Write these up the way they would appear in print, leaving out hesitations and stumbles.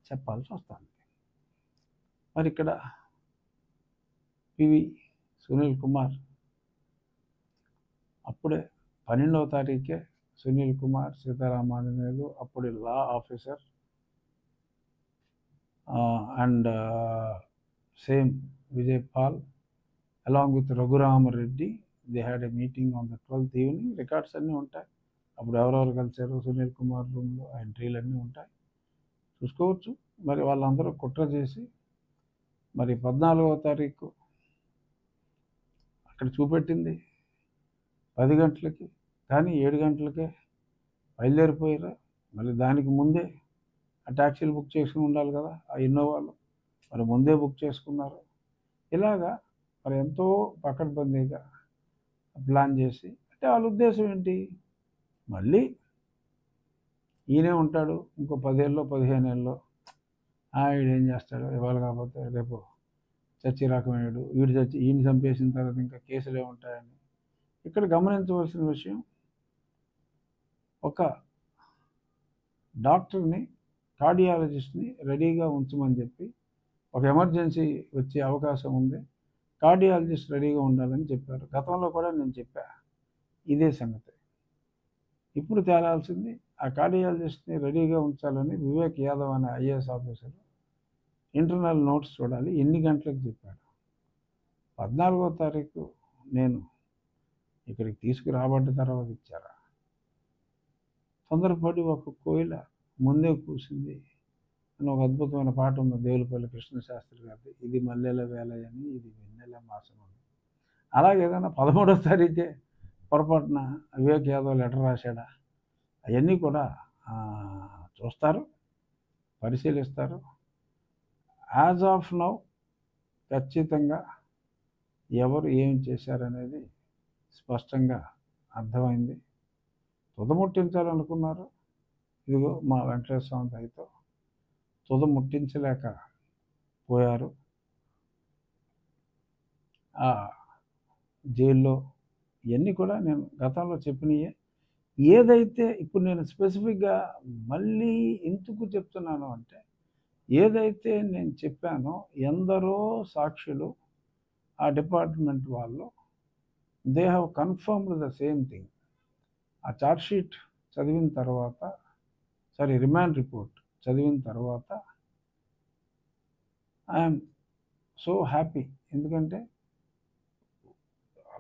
చెప్పాల్సి వస్తుంది. మరి ఇక్కడ పివి సునీల్ కుమార్ అప్పుడే 12వ తారీఖే సునీల్ కుమార్ సీతారామాంజనేయులు అప్పుడు law officer and same Vijay Paul along with Raghuram Reddy, they had a meeting on the 12th evening. Records అన్నీ ఉంటాయి. అప్పుడు ఎవరెవరు కలిసారు సునీల్ కుమార్ రూమ్లో ఆ ఎంట్రీలు అన్నీ ఉంటాయి, చూసుకోవచ్చు. మరి వాళ్ళందరూ కుట్ర చేసి మరి 14వ తారీఖు అక్కడ చూపెట్టింది 10 గంటలకి, కానీ 7 గంటలకే బయలుదేరిపోయారు. మళ్ళీ దానికి ముందే ఆ ట్యాక్సీలు బుక్ చేసుకుని ఉండాలి కదా, ఆ ఇన్నోవాలు మరి ముందే బుక్ చేసుకున్నారు. ఇలాగా మరి ఎంతో పకడ్బందీగా ప్లాన్ చేసి, అంటే వాళ్ళ ఉద్దేశం ఏంటి, మళ్ళీ ఈయనే ఉంటాడు ఇంకో 10 ఏళ్ళలో 15 ఏళ్ళలో, వీడేం చేస్తాడు, ఇవాళ కాకపోతే రేపు చచ్చి రకమయ్యాడు, ఈయన చంపేసిన తర్వాత ఇంకా కేసులే ఉంటాయని. ఇక్కడ గమనించవలసిన విషయం, ఒక డాక్టర్ని కార్డియాలజిస్ట్ని రెడీగా ఉంచమని చెప్పి, ఒక ఎమర్జెన్సీ వచ్చే అవకాశం ఉంది, కార్డియాలజిస్ట్ రెడీగా ఉండాలని చెప్పారు. గతంలో కూడా నేను చెప్పా ఇదే సంగతి. ఇప్పుడు తేలాల్సింది, ఆ కార్డియాలజిస్ట్ని రెడీగా ఉంచాలని వివేక్ యాదవ్ అనే ఐఏఎస్ ఆఫీసర్ ఇంటర్నల్ నోట్స్ చూడాలి, ఎన్ని గంటలకు చెప్పాడు. 14వ తారీఖు నేను ఇక్కడికి తీసుకురాబడ్డ తర్వాత ఇచ్చారా? తొందరపడి ఒక కోయిల ముందే కూసింది అని ఒక అద్భుతమైన పాట ఉంది దేవులపల్లి కృష్ణశాస్త్రి గారిది, ఇది మల్లెల వేల అని, ఇది వెన్నెల మాసం అని. అలాగే ఏదైనా 13వ తారీఖే పొరపాటున వివేక్ యాదవ్ లెటర్ రాశాడా, అవన్నీ కూడా చూస్తారు, పరిశీలిస్తారు. యాజ్ ఆఫ్ నౌ ఖచ్చితంగా ఎవరు ఏం చేశారనేది స్పష్టంగా అర్థమైంది. తుదముట్టించాలనుకున్నారు, ఇదిగో మా వెంకటేశ్వర స్వామి దయతో తుదముట్టించలేక పోయారు. ఆ జైల్లో ఇవన్నీ కూడా నేను గతంలో చెప్పినయే. ఏదైతే ఇప్పుడు నేను స్పెసిఫిక్గా మళ్ళీ ఎందుకు చెప్తున్నాను అంటే, ఏదైతే నేను చెప్పానో ఎందరో సాక్షులు ఆ డిపార్ట్మెంట్ వాళ్ళు they have confirmed the same thing. ఆ ఛార్జ్షీట్ చదివిన తర్వాత, రిమాండ్ రిపోర్ట్ చదివిన తర్వాత ఐఎమ్ సో హ్యాపీ. ఎందుకంటే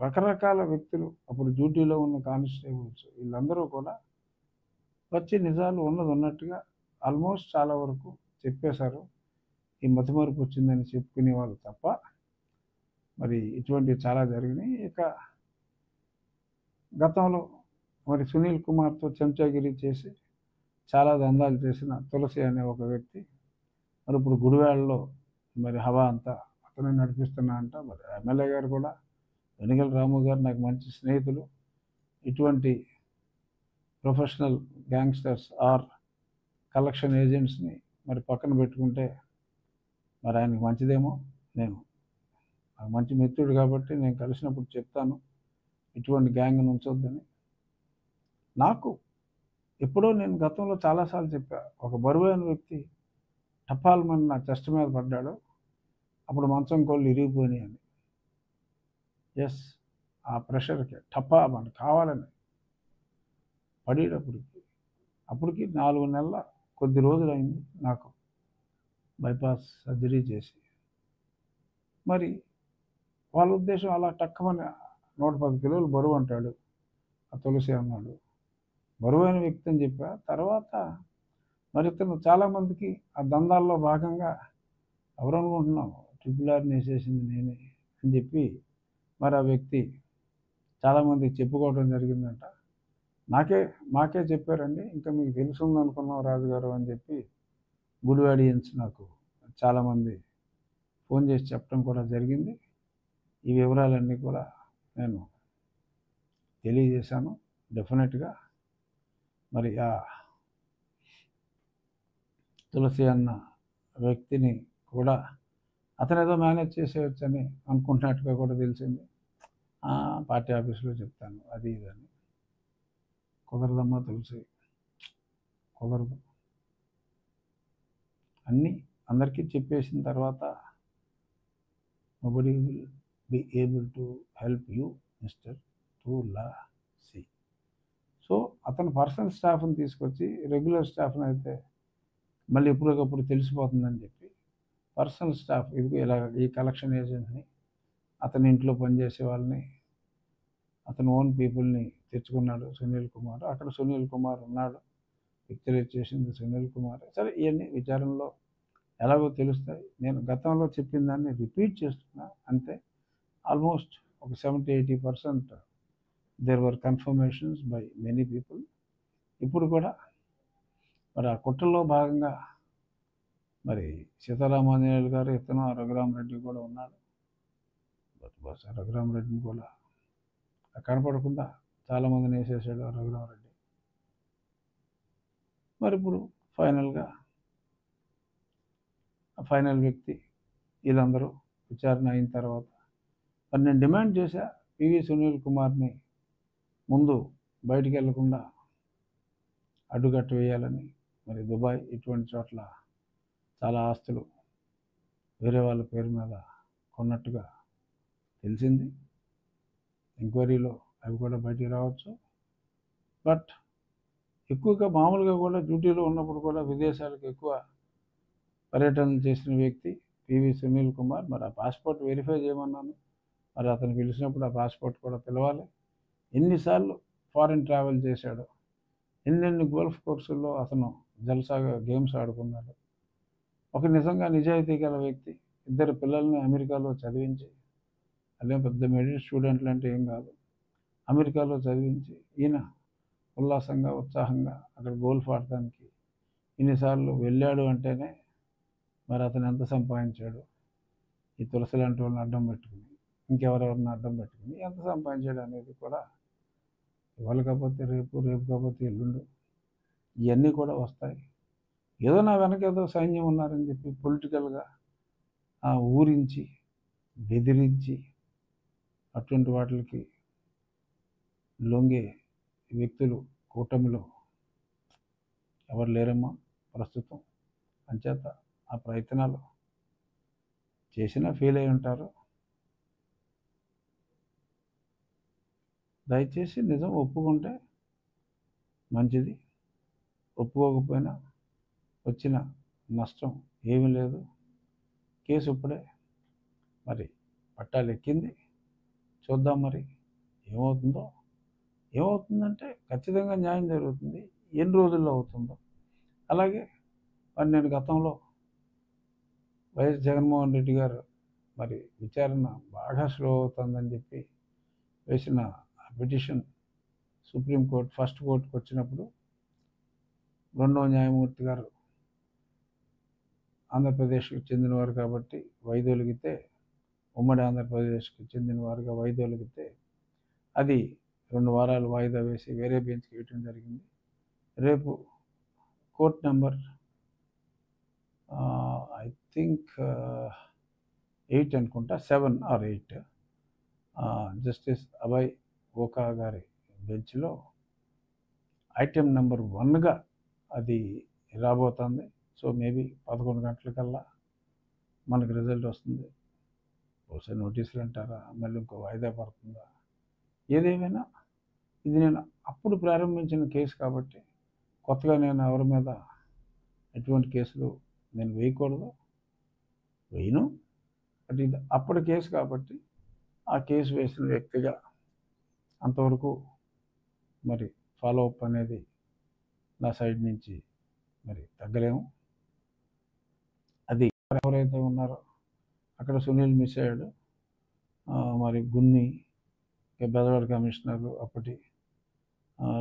రకరకాల వ్యక్తులు, అప్పుడు డ్యూటీలో ఉన్న కానిస్టేబుల్స్ వీళ్ళందరూ కూడా వచ్చి నిజాలు ఉన్నట్టుగా ఆల్మోస్ట్ చాలా వరకు చెప్పేశారు. ఈ మతిమరుపు వచ్చిందని చెప్పుకునే వాళ్ళు తప్ప మరి ఇటువంటివి చాలా జరిగినాయి. ఇక గతంలో మరి సునీల్ కుమార్తో చెంచాగిరి చేసి చాలా దందాలు చేసిన తులసి అనే ఒక వ్యక్తి మరి ఇప్పుడు గుడివాడలో మరి హవా అంతా అతనే నడిపిస్తున్నా అంట. మరి ఎమ్మెల్యే గారు కూడా వెనిగల రాము గారు నాకు మంచి స్నేహితులు. ఇటువంటి ప్రొఫెషనల్ గ్యాంగ్స్టర్స్ ఆర్ కలెక్షన్ ఏజెంట్స్ని మరి పక్కన పెట్టుకుంటే మరి ఆయనకి మంచిదేమో. నేను మంచి మిత్రుడు కాబట్టి నేను కలిసినప్పుడు చెప్తాను ఇటువంటి గ్యాంగ్ను ఉంచొద్దని. నాకు ఎప్పుడో నేను గతంలో చాలాసార్లు చెప్పా, ఒక బరువైన వ్యక్తి టపాల్మని నా చెస్ట్ మీద పడ్డాడు, అప్పుడు మంచం కోళ్ళు ఇరిగిపోయినాయి అని. ఎస్, ఆ ప్రెషర్కి టపా మనకు కావాలని అప్పటికి 4 నెలల కొద్ది రోజులు అయింది నాకు బైపాస్ సర్జరీ చేసి. మరి వాళ్ళ ఉద్దేశం అలా టక్కమని 110 కిలోలు బరువు అంటాడు ఆ తులసి అన్నాడు, బరువైన వ్యక్తి అని చెప్పా. తర్వాత మరి ఇతను చాలామందికి ఆ దందాల్లో భాగంగా ఎవరనుకుంటున్నాం, RRRని వేసేసింది నేనే అని చెప్పి మరి ఆ వ్యక్తి చాలామందికి చెప్పుకోవడం జరిగిందంట. మాకే చెప్పారండి, ఇంకా మీకు తెలుసుంది అనుకున్నాం రాజుగారు అని చెప్పి గుడివాడియన్స్ నాకు చాలామంది ఫోన్ చేసి చెప్పడం కూడా జరిగింది. ఈ వివరాలన్నీ కూడా నేను తెలియజేశాను. డెఫినెట్గా మరి ఆ తులసి అన్న వ్యక్తిని కూడా అతను ఏదో మేనేజ్ చేసేయచ్చని అనుకుంటున్నట్టుగా కూడా తెలిసింది. పార్టీ ఆఫీస్లో చెప్తాను అది ఇదని. కుదరదమ్మా తులసి, కుదరదు. అన్నీ అందరికీ చెప్పేసిన తర్వాత nobody will be able to help you mister Tulasi. So అతను పర్సనల్ స్టాఫ్ని తీసుకొచ్చి రెగ్యులర్ స్టాఫ్ని అయితే మళ్ళీ ఎప్పటికప్పుడు తెలిసిపోతుందని చెప్పి పర్సనల్ స్టాఫ్ ఇది ఇలా ఈ కలెక్షన్ ఏజెంట్ని అతని ఇంట్లో పనిచేసే వాళ్ళని అతను ఓన్ పీపుల్ని తెచ్చుకున్నాడు సునీల్ కుమార్. అక్కడ సునీల్ కుమార్ ఉన్నాడు, పిక్చరైజ్ చేసింది సునీల్ కుమార్. సరే ఇవన్నీ విచారణలో ఎలాగో తెలుస్తాయి. నేను గతంలో చెప్పిన దాన్ని రిపీట్ చేస్తున్నా అంతే. ఆల్మోస్ట్ ఒక 70-80% there were confirmations by many people. ఇప్పుడు కూడా మరి ఆ కుట్రలో భాగంగా మరి సీతారామాంజనేయులు గారు, ఇతను రఘురామరెడ్డి కూడా ఉన్నాడు. బహుశా రఘురామరెడ్డిని కూడా కనపడకుండా చాలామందిని వేసేసాడు రఘురామరెడ్డి. మరి ఇప్పుడు ఫైనల్ వ్యక్తి వీళ్ళందరూ విచారణ అయిన తర్వాత మరి నేను డిమాండ్ చేశా పివి సునీల్ కుమార్ని ముందు బయటికి వెళ్లకుండా అడ్డుకట్ట వేయాలని. మరి దుబాయ్ ఇటువంటి చోట్ల చాలా ఆస్తులు వేరే వాళ్ళ పేరు మీద కొన్నట్టుగా తెలిసింది. ఎంక్వైరీలో అవి కూడా బయటికి రావచ్చు. బట్ ఎక్కువగా మామూలుగా కూడా డ్యూటీలో ఉన్నప్పుడు కూడా విదేశాలకు ఎక్కువ పర్యటనలు చేసిన వ్యక్తి పివి సునీల్ కుమార్. మరి ఆ పాస్పోర్ట్ వెరిఫై చేయమన్నాను. మరి అతను పిలిచినప్పుడు ఆ పాస్పోర్ట్ కూడా పిలవాలి. ఎన్నిసార్లు ఫారిన్ ట్రావెల్ చేశాడు, ఎన్నెన్ని గోల్ఫ్ కోర్సుల్లో అతను జల్సాగా గేమ్స్ ఆడుకున్నాడు. ఒక నిజంగా నిజాయితీ గల వ్యక్తి. 2 పిల్లల్ని అమెరికాలో చదివించి, అదే పెద్ద మెడిల్ స్టూడెంట్లు అంటే ఏం కాదు, అమెరికాలో చదివించి ఈయన ఉల్లాసంగా ఉత్సాహంగా అక్కడ గోల్ఫ్ ఆడటానికి ఇన్నిసార్లు వెళ్ళాడు అంటేనే మరి అతను ఎంత సంపాదించాడు. ఈ తులసి లాంటి వాళ్ళని అడ్డం పెట్టుకుని, ఇంకెవరెవరిని అడ్డం పెట్టుకుని ఎంత సంపాదించాడు అనేది కూడా ఇవాళ కాకపోతే రేపు, రేపు కాకపోతే ఎల్లుండు ఇవన్నీ కూడా వస్తాయి. ఏదో నా వెనక ఏదో సైన్యం ఉన్నారని చెప్పి పొలిటికల్గా ఊరించి బెదిరించి అటువంటి వాటికి లొంగే వ్యక్తులు కూటమిలో ఎవరు లేరమ్మా ప్రస్తుతం. అంచేత ఆ ప్రయత్నాలు చేసినా ఫెయిల్ అయి ఉంటారు. దయచేసి నిజం ఒప్పుకుంటే మంచిది, ఒప్పుకోకపోయినా వచ్చిన నష్టం ఏమీ లేదు. కేసు ఇప్పుడే మరి పట్టాలు ఎక్కింది, చూద్దాం మరి ఏమవుతుందంటే ఖచ్చితంగా న్యాయం జరుగుతుంది. ఎన్ని రోజుల్లో అవుతుందో. అలాగే మరి నేను గతంలో వైఎస్ జగన్మోహన్ రెడ్డి గారు మరి విచారణ బాగా స్లో అవుతుందని చెప్పి వేసిన పిటిషన్ సుప్రీంకోర్టు ఫస్ట్ కోర్టుకు వచ్చినప్పుడు 2వ న్యాయమూర్తి గారు ఆంధ్రప్రదేశ్కి చెందినవారు కాబట్టి వైదొలిగితే, ఉమ్మడి ఆంధ్రప్రదేశ్కి చెందినవారుగా వైదొలిగితే అది 2 వారాలు వాయిదా వేసి వేరే బెంచ్కి వేయటం జరిగింది. రేపు కోర్ట్ నెంబర్ ఐ థింక్ 8 అనుకుంటా, 7 or 8 జస్టిస్ అభయ్ ఓకా గారి బెంచ్లో ఐటెం నెంబర్ 1గా అది రాబోతుంది. సో మేబీ 11 గంటలకల్లా మనకు రిజల్ట్ వస్తుంది. బహుశా నోటీసులు అంటారా, మళ్ళీ ఇంకో వాయిదా పడుతుందా, ఏదేమైనా ఇది నేను అప్పుడు ప్రారంభించిన కేసు కాబట్టి కొత్తగా నేను ఎవరి మీద ఎటువంటి కేసులు నేను వేయను. బట్ ఇది అప్పటి కేసు కాబట్టి ఆ కేసు వేసిన వ్యక్తిగా అంతవరకు మరి ఫాలో అప్ అనేది నా సైడ్ నుంచి మరి తగ్గలేము. అది ఎవరైతే ఉన్నారో అక్కడ సునీల్ మిస్ అయ్యాడు. మరి గున్ని బెదవాడ కమిషనరు అప్పటి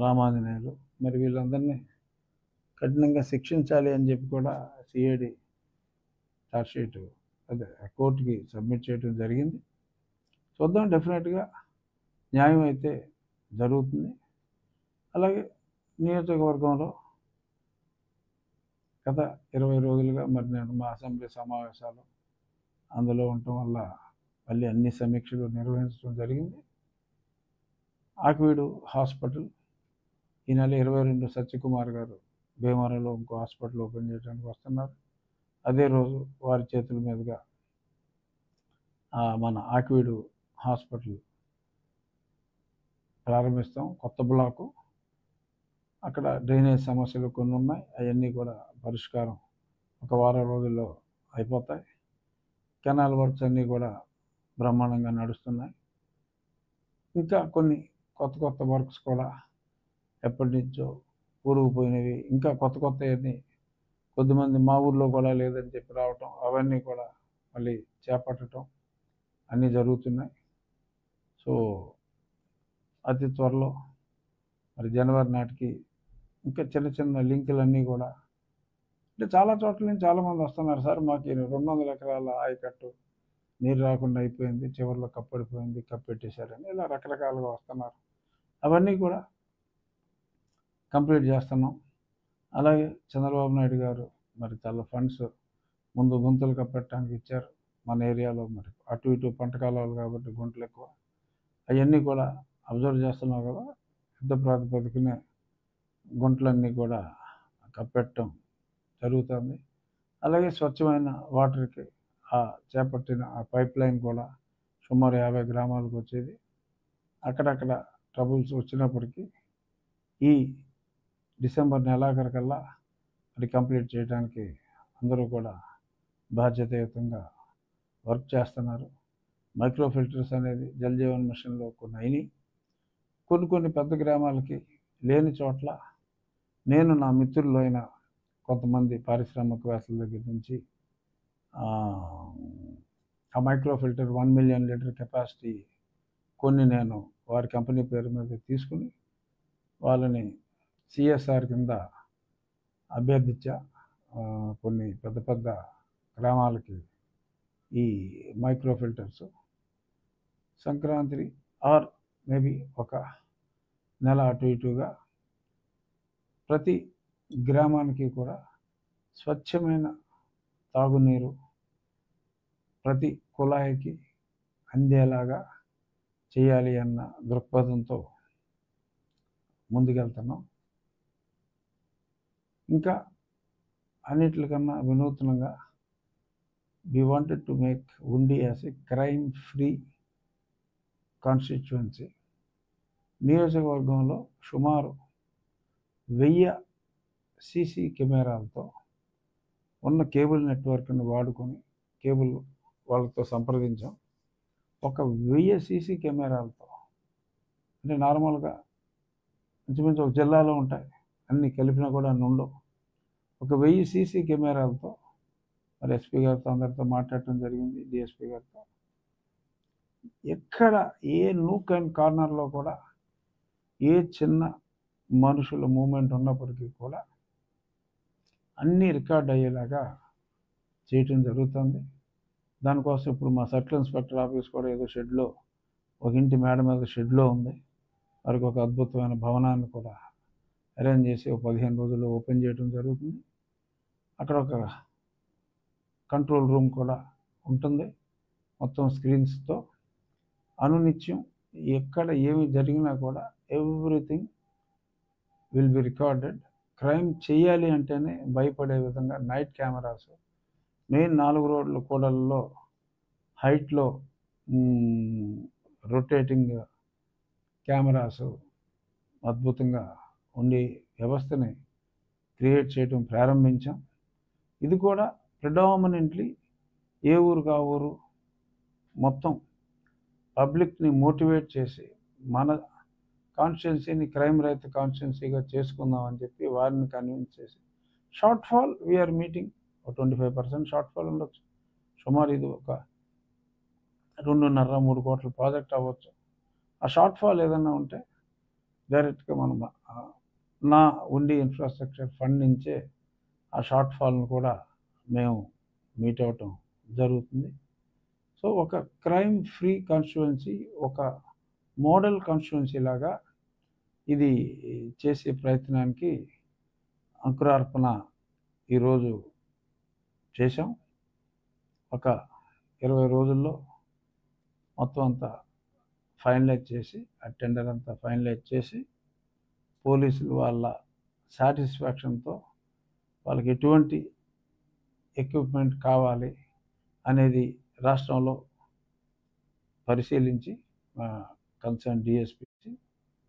రామాంజనేయులు, మరి వీళ్ళందరినీ కఠినంగా శిక్షించాలి అని చెప్పి కూడా సిఐడి ఛార్జ్షీట్ అదే కోర్టుకి సబ్మిట్ చేయడం జరిగింది. చూద్దాం, డెఫినెట్గా న్యాయం అయితే జరుగుతుంది. అలాగే నియోజకవర్గంలో గత 20 రోజులుగా మరి నేను మా అసెంబ్లీ సమావేశాలు అందులో ఉండటం వల్ల మళ్ళీ అన్ని సమీక్షలు నిర్వహించడం జరిగింది. ఆక్వీడు హాస్పిటల్ ఈ నెల 22 సత్యకుమార్ గారు భీమవరంలో ఇంకో హాస్పిటల్ ఓపెన్ చేయడానికి వస్తున్నారు. అదే రోజు వారి చేతుల మీదుగా మన ఆకివీడు హాస్పిటల్ ప్రారంభిస్తాం. కొత్త బ్లాకు. అక్కడ డ్రైనేజ్ సమస్యలు కొన్ని ఉన్నాయి, అవన్నీ కూడా పరిష్కారం ఒక వారం రోజుల్లో అయిపోతాయి. కెనాల్ వర్క్స్ అన్నీ కూడా బ్రహ్మాండంగా నడుస్తున్నాయి. ఇంకా కొన్ని కొత్త వర్క్స్ కూడా ఎప్పటి నుంచో పూరుకుపోయినవి, ఇంకా కొత్తవన్నీ కొద్దిమంది మా ఊర్లో కూడా లేదని చెప్పి రావటం, అవన్నీ కూడా మళ్ళీ చేపట్టడం అన్నీ జరుగుతున్నాయి. సో అతి త్వరలో మరి జనవరి నాటికి ఇంకా చిన్న లింకులన్నీ కూడా, అంటే చాలా చోట్ల నుంచి చాలామంది వస్తున్నారు. సార్ మాకు 200 ఎకరాల ఆయకట్టు నీరు రాకుండా అయిపోయింది, చివరిలో కప్పడిపోయింది, కప్పెట్టేశారని ఇలా రకరకాలుగా వస్తున్నారు. అవన్నీ కూడా కంప్లీట్ చేస్తున్నాం. అలాగే చంద్రబాబు నాయుడు గారు మరి చాలా ఫండ్స్ ముందు గుంతలు కప్పెట్టడానికి ఇచ్చారు మన ఏరియాలో. మరి అటు ఇటు పంట కాలాలు కాబట్టి గుంటలు ఎక్కువ, అవన్నీ కూడా అబ్జర్వ్ చేస్తున్నాం కదా. యుద్ధ ప్రాతిపదికనే గుంటలన్నీ కూడా కప్పెట్టడం జరుగుతుంది. అలాగే స్వచ్ఛమైన వాటర్కి చేపట్టిన ఆ పైప్ లైన్ కూడా సుమారు 50 గ్రామాలకు వచ్చేది. అక్కడక్కడ ట్రబుల్స్ వచ్చినప్పటికీ ఈ డిసెంబర్ నెలాఖరికల్లా అది కంప్లీట్ చేయడానికి అందరూ కూడా బాధ్యతాయుతంగా వర్క్ చేస్తున్నారు. మైక్రో ఫిల్టర్స్ అనేది జల్ జీవన్ మిషన్లో కొన్ని అయినాయి. కొన్ని పెద్ద గ్రామాలకి లేని చోట్ల నేను నా మిత్రుల్లో అయిన కొంతమంది పారిశ్రామికవేత్తల దగ్గర నుంచి ఆ micro filter 1 million litre capacity కొన్ని నేను వారి కంపెనీ పేరు మీద తీసుకుని వాళ్ళని సిఎస్ఆర్ కింద అభ్యర్థించా. కొన్ని పెద్ద గ్రామాలకి ఈ micro filters Sankranti or maybe ఒక నెల అటు ఇటుగా ప్రతి గ్రామానికి కూడా స్వచ్ఛమైన తాగునీరు ప్రతి కుళాయికి అందేలాగా చేయాలి అన్న దృక్పథంతో ముందుకెళ్తున్నాం. ఇంకా అన్నిటికన్నా వినూత్నంగా we wanted to make Undi as a crime-free constituency. నియోజకవర్గంలో సుమారు 1000 సీసీ కెమెరాలతో ఉన్న కేబుల్ నెట్వర్క్ని వాడుకొని కేబుల్ వాళ్ళతో సంప్రదించాం. ఒక 1000 సీసీ కెమెరాలతో, అంటే నార్మల్గా ఇంచుమించు ఒక జిల్లాలో ఉంటాయి, అన్నీ కలిపినా కూడా అన్నీ ఉండవు. ఒక 1000 సీసీ కెమెరాలతో మరి ఎస్పీ గారితో అందరితో మాట్లాడటం జరిగింది, డిఎస్పీ గారితో. ఎక్కడ ఏ నూక్ అండ్ కార్నర్లో కూడా ఏ చిన్న మనుషుల మూమెంట్ ఉన్నప్పటికీ కూడా అన్నీ రికార్డ్ అయ్యేలాగా చేయటం జరుగుతుంది. దానికోసం ఇప్పుడు మా సర్కిల్ ఇన్స్పెక్టర్ ఆఫీస్ కూడా ఏదో షెడ్లో, ఒక ఇంటి మేడ మీద షెడ్లో ఉంది. వారికి ఒక అద్భుతమైన భవనాన్ని కూడా అరేంజ్ చేసి 15 రోజుల్లో ఓపెన్ చేయడం జరుగుతుంది. అక్కడ ఒక కంట్రోల్ రూమ్ కూడా ఉంటుంది, మొత్తం స్క్రీన్స్తో. అనునిత్యం ఎక్కడ ఏమి జరిగినా కూడా everything will be recorded. Crime చేయాలి అంటేనే భయపడే విధంగా నైట్ కెమెరాస్ మెయిన్ 4 రోడ్ల కూడలలో హైట్లో రొటేటింగ్ కెమెరాస్ అద్భుతంగా ఉండి వ్యవస్థని క్రియేట్ చేయడం ప్రారంభించాం. ఇది కూడా ప్రిడామినెంట్లీ ఏ ఊరుకు ఆ ఊరు మొత్తం పబ్లిక్ని మోటివేట్ చేసి మన కాన్స్టిట్యున్సీని క్రైమ్ రహిత కాన్స్టిట్యున్సీగా చేసుకుందాం అని చెప్పి వారిని కన్విన్స్ చేసి short fall we are meeting 25% short fall ఉండొచ్చు. సుమారు ఇది ఒక 2.5-3 కోట్ల ప్రాజెక్ట్ అవ్వచ్చు. ఆ షార్ట్ ఫాల్ ఏదైనా ఉంటే డైరెక్ట్గా మనం నా ఉండి ఇన్ఫ్రాస్ట్రక్చర్ ఫండ్ నుంచే ఆ షార్ట్ ఫాల్ను కూడా మేము మీట్ అవటం జరుగుతుంది. సో ఒక క్రైమ్ ఫ్రీ కాన్స్టిట్యుయెన్సీ, ఒక మోడల్ కాన్స్టిట్యుయెన్సీ లాగా ఇది చేసే ప్రయత్నానికి అంకురార్పణ ఈరోజు చేశాం. ఒక 20 రోజుల్లో మొత్తం అంతా ఫైనలైజ్ చేసి, ఆ టెండర్ అంతా ఫైనలైజ్ చేసి, పోలీసులు వాళ్ళ సాటిస్ఫాక్షన్తో వాళ్ళకి ఎటువంటి ఎక్విప్మెంట్ కావాలి అనేది రాష్ట్రంలో పరిశీలించి కన్సర్న్ డిఎస్పీ